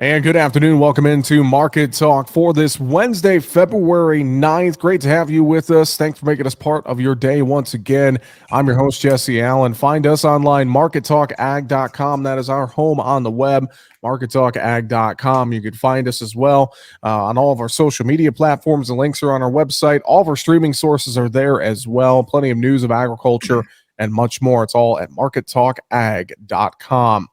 And good afternoon. Welcome into Market Talk for this Wednesday, February 9th. Great to have you with us. Thanks for making us part of your day once again. I'm your host, Jesse Allen. Find us online, markettalkag.com. That is our home on the web, markettalkag.com. You can find us as well on all of our social media platforms. The links are on our website. All of our streaming sources are there as well. Plenty of news of agriculture and much more. It's all at markettalkag.com.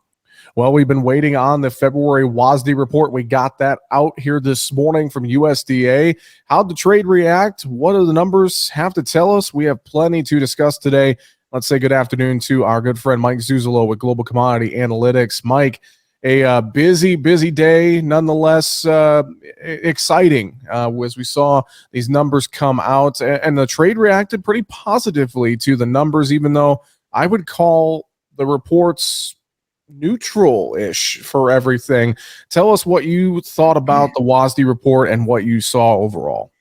Well, we've been waiting on the February WASDE report. We got that out here this morning from USDA. How'd the trade react? What do the numbers have to tell us? We have plenty to discuss today. Let's say good afternoon to our good friend Mike Zuzolo with Global Commodity Analytics. Mike, a busy day, nonetheless exciting as we saw these numbers come out. And the trade reacted pretty positively to the numbers, even though I would call the reports neutral-ish for everything. Tell us what you thought about the WASDE report and what you saw overall.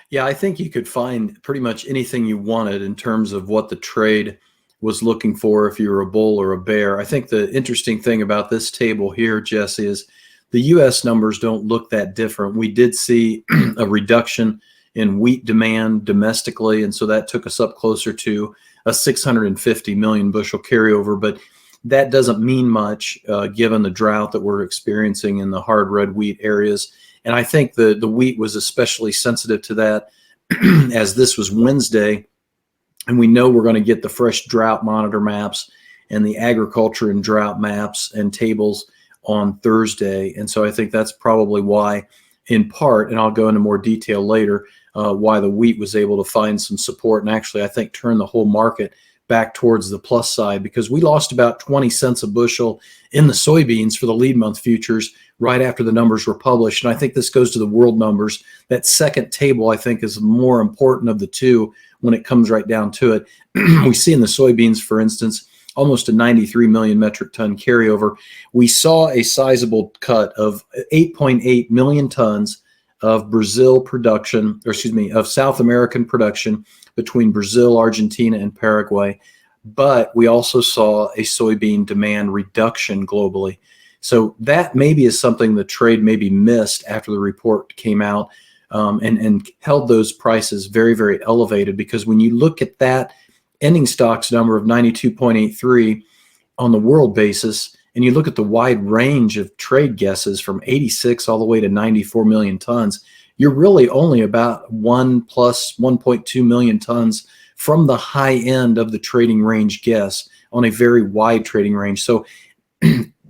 Yeah, I think you could find pretty much anything you wanted in terms of what the trade was looking for if you were a bull or a bear. I think the interesting thing about this table here, Jesse, is the U.S. numbers don't look that different. We did see a reduction in wheat demand domestically, and so that took us up closer to a 650 million bushel carryover, but that doesn't mean much given the drought that we're experiencing in the hard red wheat areas. And I think the wheat was especially sensitive to that as this was Wednesday. And we know we're going to get the fresh drought monitor maps and the agriculture and drought maps and tables on Thursday. And so I think that's probably why, in part, and I'll go into more detail later, why the wheat was able to find some support and actually, I think, turn the whole market back towards the plus side, because we lost about 20 cents a bushel in the soybeans for the lead month futures right after the numbers were published. And I think this goes to the world numbers. That second table, I think, is more important of the two when it comes right down to it. We see in the soybeans, for instance, almost a 93 million metric ton carryover. We saw a sizable cut of 8.8 million tons of Brazil production, or excuse me, of South American production between Brazil, Argentina, and Paraguay. But we also saw a soybean demand reduction globally. So that maybe is something the trade maybe missed after the report came out, and held those prices very, very elevated, because when you look at that ending stocks number of 92.83 on the world basis, and you look at the wide range of trade guesses from 86 all the way to 94 million tons, you're really only about 1 plus 1.2 million tons from the high end of the trading range guess on a very wide trading range. So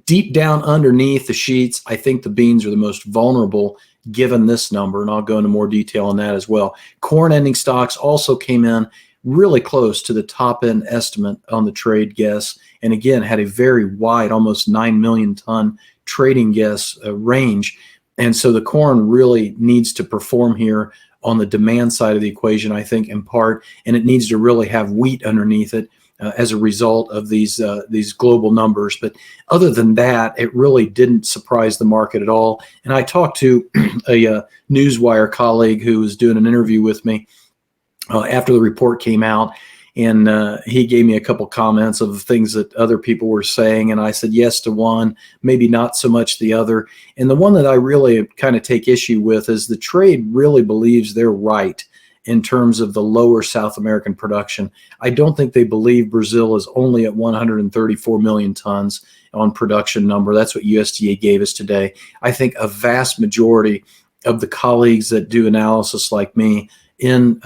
deep down underneath the sheets, I think the beans are the most vulnerable given this number, and I'll go into more detail on that as well. Corn ending stocks also came in really close to the top end estimate on the trade guess, and again had a very wide, almost 9 million ton trading guess range. And so the corn really needs to perform here on the demand side of the equation, I think, in part, and it needs to really have wheat underneath it as a result of these global numbers. But other than that, it really didn't surprise the market at all. And I talked to a Newswire colleague who was doing an interview with me after the report came out, and he gave me a couple comments of things that other people were saying, and I said yes to one, maybe not so much the other. And the one that I really kind of take issue with is the trade really believes they're right in terms of the lower South American production. I don't think they believe Brazil is only at 134 million tons on production number. That's what USDA gave us today. I think a vast majority of the colleagues that do analysis like me in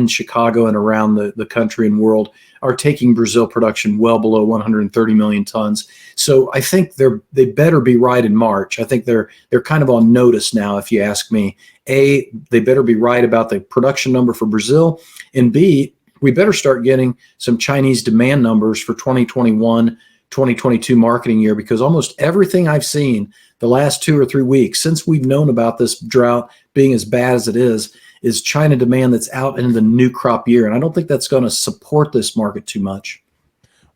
Chicago and around the country and world are taking Brazil production well below 130 million tons. So I think they better be right in March. I think they're kind of on notice now, if you ask me. A, they better be right about the production number for Brazil, and B, we better start getting some Chinese demand numbers for 2021, 2022 marketing year, because almost everything I've seen the last 2 or 3 weeks since we've known about this drought being as bad as it is China demand that's out into the new crop year. And I don't think that's going to support this market too much.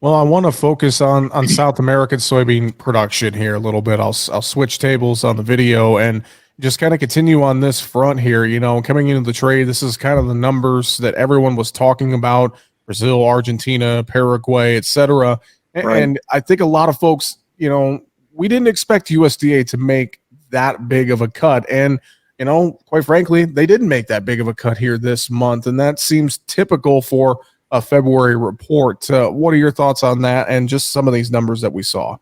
Well, I want to focus on South American soybean production here a little bit. I'll switch tables on the video and just kind of continue on this front here. You know, coming into the trade, this is kind of the numbers that everyone was talking about: Brazil, Argentina, Paraguay, etc. Right. And I think a lot of folks, you know, we didn't expect USDA to make that big of a cut. And, quite frankly, they didn't make that big of a cut here this month. And that seems typical for a February report. What are your thoughts on that and just some of these numbers that we saw?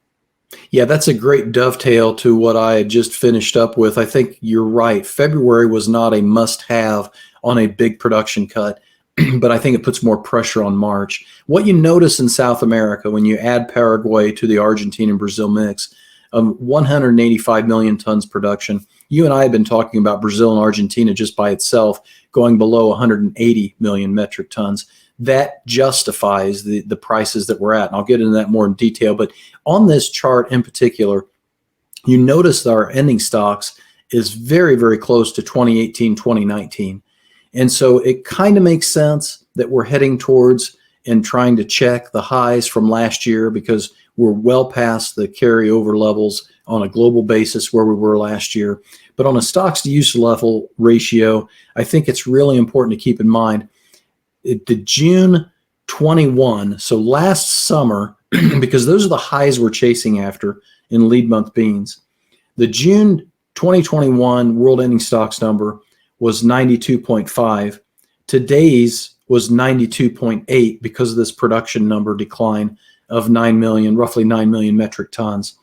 Yeah, that's a great dovetail to what I had just finished up with. I think you're right. February was not a must-have on a big production cut, but I think it puts more pressure on March. What you notice in South America when you add Paraguay to the Argentina and Brazil mix, 185 million tons production. You and I have been talking about Brazil and Argentina just by itself going below 180 million metric tons. That justifies the prices that we're at. And I'll get into that more in detail. But on this chart in particular, you notice that our ending stocks is very, very close to 2018, 2019. And so it kind of makes sense that we're heading towards and trying to check the highs from last year because we're well past the carryover levels on a global basis where we were last year. But on a stocks to use level ratio, I think it's really important to keep in mind the June 21, so last summer, because those are the highs we're chasing after in lead month beans. The June 2021 world ending stocks number was 92.5. Today's was 92.8 because of this production number decline of 9 million, roughly 9 million metric tons.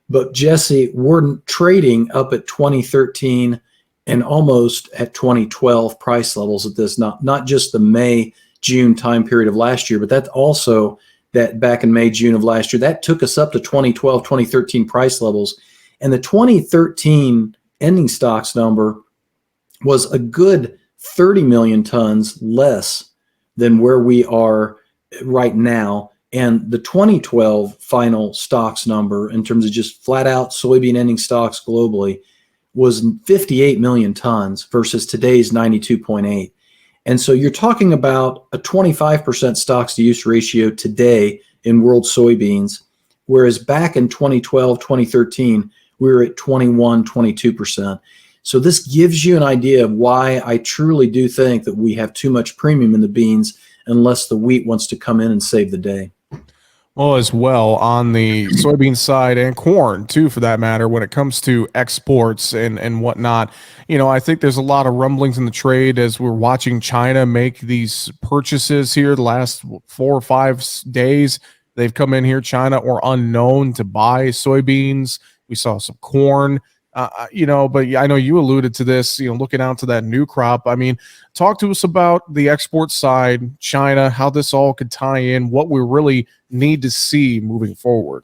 But Jesse, we're trading up at 2013 and almost at 2012 price levels at this, not just the May, June time period of last year, but that's also that back in May, June of last year, that took us up to 2012, 2013 price levels. And the 2013 ending stocks number was a good 30 million tons less than where we are right now. And the 2012 final stocks number in terms of just flat out soybean ending stocks globally was 58 million tons versus today's 92.8. And so you're talking about a 25% stocks to use ratio today in world soybeans, whereas back in 2012, 2013, we were at 21, 22%. So this gives you an idea of why I truly do think that we have too much premium in the beans unless the wheat wants to come in and save the day. Well, as well on the soybean side and corn too, for that matter, when it comes to exports and whatnot, I think there's a lot of rumblings in the trade as we're watching China make these purchases here the last 4 or 5 days. They've come in here, China or unknown, to buy soybeans. We saw some corn. But I know you alluded to this, looking out to that new crop. I mean, talk to us about the export side, China, how this all could tie in, what we really need to see moving forward.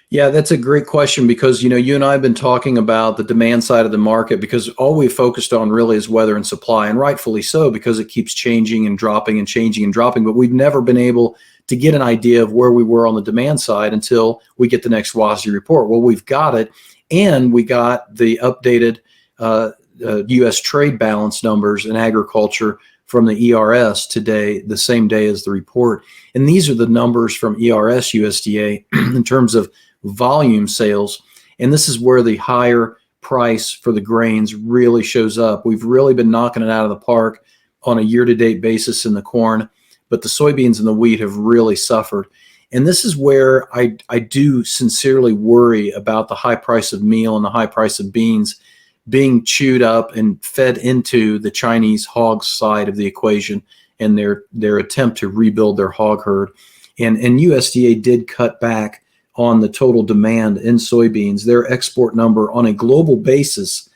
Yeah, that's a great question because, you and I have been talking about the demand side of the market because all we focused on really is weather and supply, and rightfully so because it keeps changing and dropping and changing and dropping. But we've never been able to get an idea of where we were on the demand side until we get the next WASDE report. Well, we've got it. And we got the updated U.S. trade balance numbers in agriculture from the ERS today, the same day as the report. And these are the numbers from ERS USDA in terms of volume sales. And this is where the higher price for the grains really shows up. We've really been knocking it out of the park on a year-to-date basis in the corn, but the soybeans and the wheat have really suffered. And this is where I do sincerely worry about the high price of meal and the high price of beans being chewed up and fed into the Chinese hog side of the equation and their attempt to rebuild their hog herd. And USDA did cut back on the total demand in soybeans. Their export number on a global basis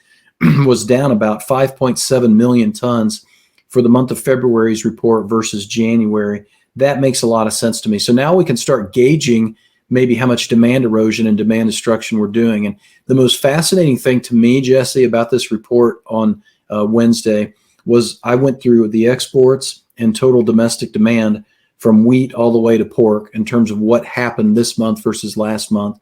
was down about 5.7 million tons for the month of February's report versus January. That makes a lot of sense to me. So now we can start gauging maybe how much demand erosion and demand destruction we're doing. And the most fascinating thing to me, Jesse, about this report on Wednesday was I went through the exports and total domestic demand from wheat all the way to pork in terms of what happened this month versus last month.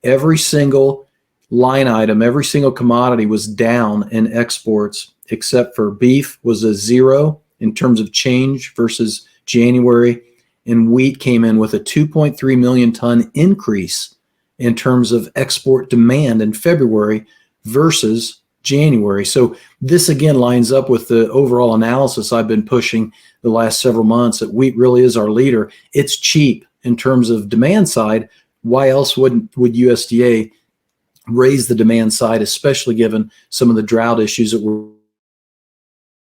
Every single line item, every single commodity was down in exports except for beef was a 0 in terms of change versus January, and wheat came in with a 2.3 million ton increase in terms of export demand in February versus January. So this again lines up with the overall analysis I've been pushing the last several months that wheat really is our leader. It's cheap in terms of demand side. Why else would USDA raise the demand side, especially given some of the drought issues that we're.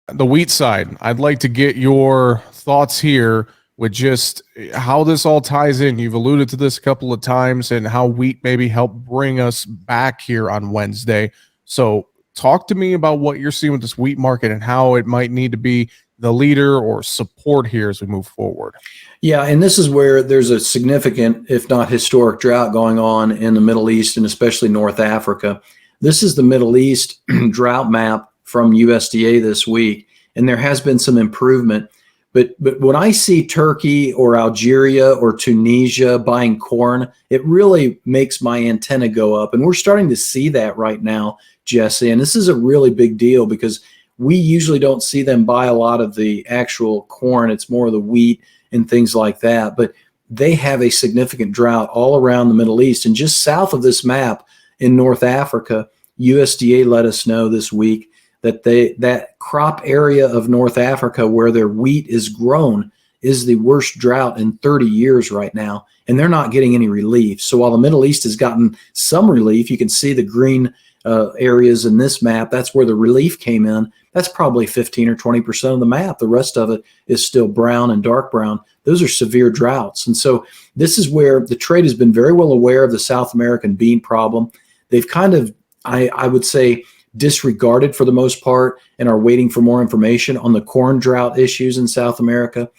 The wheat side, I'd like to get your thoughts here with just how this all ties in. You've alluded to this a couple of times and how wheat maybe helped bring us back here on Wednesday. So talk to me about what you're seeing with this wheat market and how it might need to be the leader or support here as we move forward. Yeah, and this is where there's a significant, if not historic, drought going on in the Middle East and especially North Africa. This is the Middle East drought map from USDA this week, and there has been some improvement. But when I see Turkey or Algeria or Tunisia buying corn, it really makes my antenna go up. And we're starting to see that right now, Jesse. And this is a really big deal because we usually don't see them buy a lot of the actual corn. It's more of the wheat and things like that. But they have a significant drought all around the Middle East. And just south of this map in North Africa, USDA let us know this week that that crop area of North Africa where their wheat is grown is the worst drought in 30 years right now, and they're not getting any relief. So while the Middle East has gotten some relief, you can see the green areas in this map. That's where the relief came in. That's probably 15 or 20% of the map. The rest of it is still brown and dark brown. Those are severe droughts. And so this is where the trade has been very well aware of the South American bean problem. They've kind of, I would say, disregarded for the most part and are waiting for more information on the corn drought issues in South America.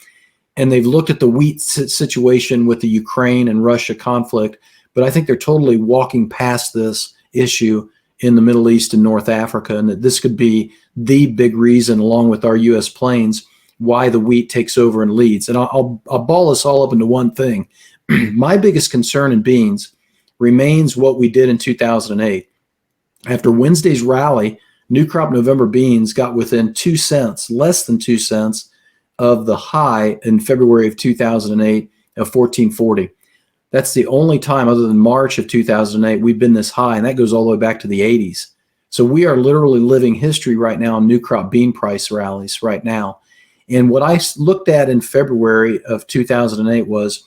And they've looked at the wheat situation with the Ukraine and Russia conflict, but I think they're totally walking past this issue in the Middle East and North Africa, and that this could be the big reason, along with our U.S. plains, why the wheat takes over and leads. And I'll ball us all up into one thing. My biggest concern in beans remains what we did in 2008. After Wednesday's rally, new crop November beans got within 2 cents, less than 2 cents, of the high in February of 2008 of 1440. That's the only time other than March of 2008 we've been this high, and that goes all the way back to the 80s. So we are literally living history right now in new crop bean price rallies right now. And what I looked at in February of 2008 was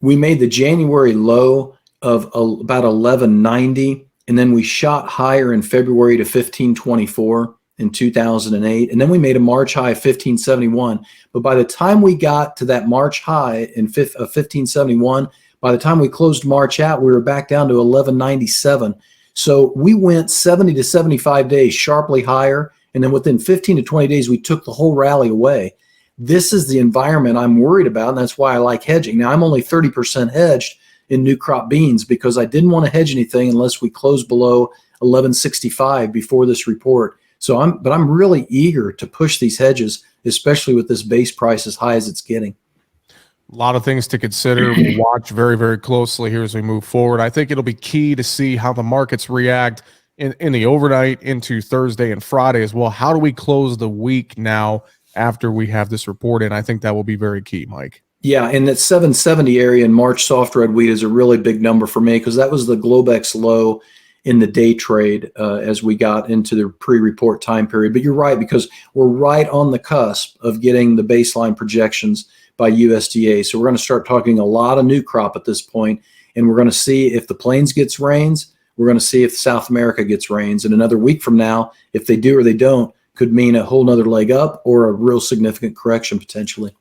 we made the January low of about 1190. And then we shot higher in February to 1524 in 2008. And then we made a March high of 1571. But by the time we got to that March high of 1571, by the time we closed March out, we were back down to 1197. So we went 70 to 75 days sharply higher. And then within 15 to 20 days, we took the whole rally away. This is the environment I'm worried about. And that's why I like hedging. Now, I'm only 30% hedged in new crop beans because I didn't want to hedge anything unless we closed below 1165 before this report. So I'm really eager to push these hedges, especially with this base price as high as it's getting. A lot of things to consider. We'll watch very, very closely here as we move forward. I think it'll be key to see how the markets react in the overnight into Thursday and Friday as well. How do we close the week now after we have this report in? I think that will be very key, Mike. Yeah, and that 770 area in March soft red wheat is a really big number for me because that was the Globex low in the day trade as we got into the pre-report time period. But you're right, because we're right on the cusp of getting the baseline projections by USDA. So we're going to start talking a lot of new crop at this point, and we're going to see if the plains gets rains. We're going to see if South America gets rains. And another week from now, if they do or they don't, could mean a whole nother leg up or a real significant correction potentially.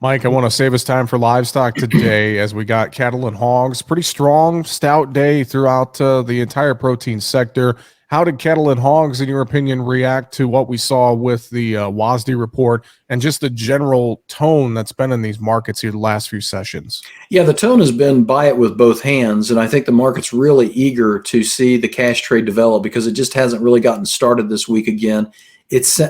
Mike, I want to save us time for livestock today as we got cattle and hogs. Pretty strong, stout day throughout the entire protein sector. How did cattle and hogs, in your opinion, react to what we saw with the WASDE report and just the general tone that's been in these markets here the last few sessions? Yeah, the tone has been buy it with both hands, and I think the market's really eager to see the cash trade develop because it just hasn't really gotten started this week again.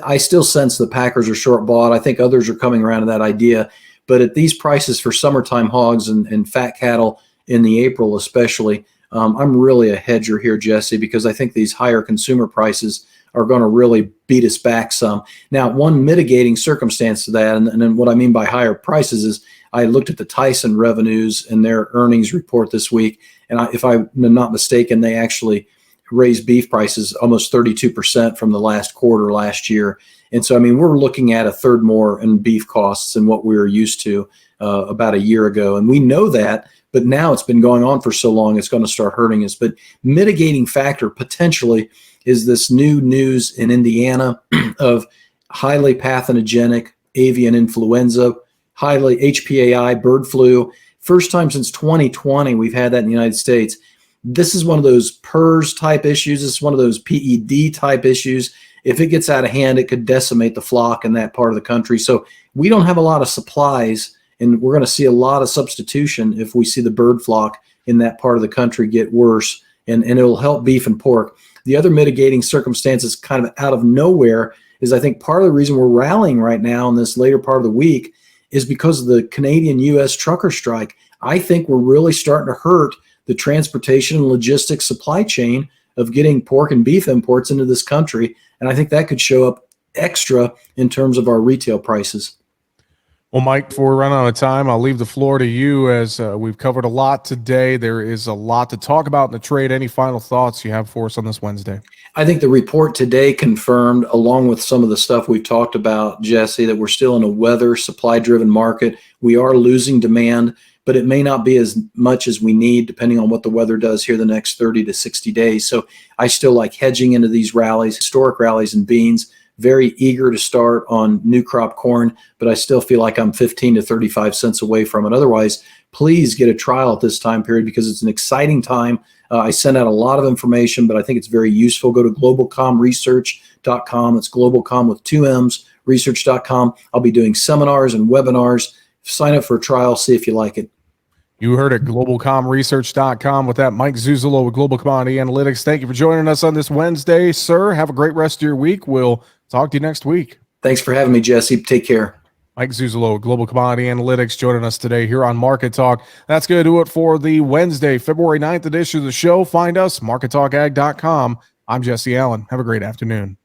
I still sense the packers are short bought. I think others are coming around to that idea. But at these prices for summertime hogs and fat cattle in the April especially, I'm really a hedger here, Jesse, because I think these higher consumer prices are going to really beat us back some. Now, one mitigating circumstance to that, and then what I mean by higher prices is I looked at the Tyson revenues and their earnings report this week, and if I'm not mistaken, they actually raised beef prices almost 32% from the last quarter last year. And so, I mean, we're looking at a third more in beef costs than what we were used to about a year ago. And we know that, but now it's been going on for so long, it's going to start hurting us. But mitigating factor potentially is this new news in Indiana of highly pathogenic avian influenza, highly HPAI bird flu. First time since 2020 we've had that in the United States. This is one of those PRRS type issues. This is one of those PED type issues. If it gets out of hand, it could decimate the flock in that part of the country. So we don't have a lot of supplies, and we're going to see a lot of substitution if we see the bird flock in that part of the country get worse, and it'll help beef and pork. The other mitigating circumstances kind of out of nowhere is I think part of the reason we're rallying right now in this later part of the week is because of the Canadian-U.S. trucker strike. I think we're really starting to hurt the transportation and logistics supply chain of getting pork and beef imports into this country. And I think that could show up extra in terms of our retail prices. Well, Mike, before we run out of time, I'll leave the floor to you as we've covered a lot today. There is a lot to talk about in the trade. Any final thoughts you have for us on this Wednesday? I think the report today confirmed, along with some of the stuff we've talked about, Jesse, that we're still in a weather supply-driven market. We are losing demand, but it may not be as much as we need depending on what the weather does here the next 30 to 60 days. So I still like hedging into these rallies, historic rallies in beans. Very eager to start on new crop corn, but I still feel like I'm 15 to 35 cents away from it. Otherwise, please get a trial at this time period because it's an exciting time. I send out a lot of information, but I think it's very useful. Go to globalcomresearch.com. It's globalcom with 2 M's, research.com. I'll be doing seminars and webinars. Sign up for a trial, see if you like it. You heard it, globalcomresearch.com. With that, Mike Zuzolo with Global Commodity Analytics. Thank you for joining us on this Wednesday, sir. Have a great rest of your week. We'll talk to you next week. Thanks for having me, Jesse. Take care. Mike Zuzolo, Global Commodity Analytics, joining us today here on Market Talk. That's going to do it for the Wednesday, February 9th edition of the show. Find us, markettalkag.com. I'm Jesse Allen. Have a great afternoon.